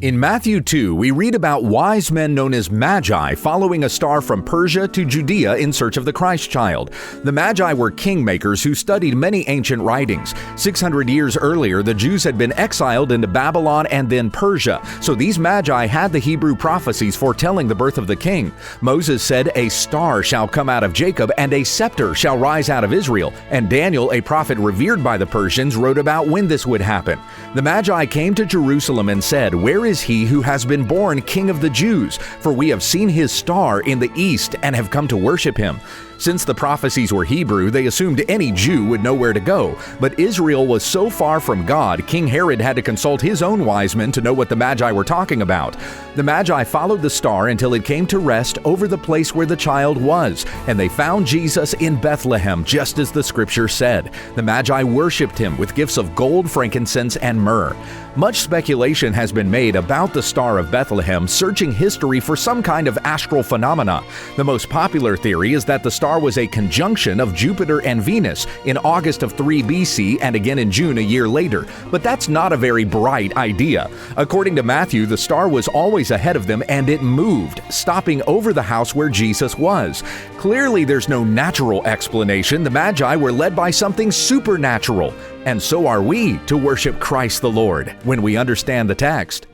In Matthew 2, we read about wise men known as Magi following a star from Persia to Judea in search of the Christ child. The Magi were kingmakers who studied many ancient writings. 600 years earlier, the Jews had been exiled into Babylon and then Persia, so these Magi had the Hebrew prophecies foretelling the birth of the king. Moses said, "A star shall come out of Jacob, and a scepter shall rise out of Israel." And Daniel, a prophet revered by the Persians, wrote about when this would happen. The Magi came to Jerusalem and said, "Where is he who has been born King of the Jews? For we have seen his star in the east and have come to worship him." Since the prophecies were Hebrew, they assumed any Jew would know where to go. But Israel was so far from God, King Herod had to consult his own wise men to know what the Magi were talking about. The Magi followed the star until it came to rest over the place where the child was, and they found Jesus in Bethlehem, just as the scripture said. The Magi worshipped him with gifts of gold, frankincense, and myrrh. Much speculation has been made about the Star of Bethlehem, searching history for some kind of astral phenomena. The most popular theory is that the star was a conjunction of Jupiter and Venus in August of 3 BC and again in June a year later, but that's not a very bright idea. According to Matthew, the star was always ahead of them and it moved, stopping over the house where Jesus was. Clearly, there's no natural explanation. The Magi were led by something supernatural. And so are we to worship Christ the Lord when we understand the text.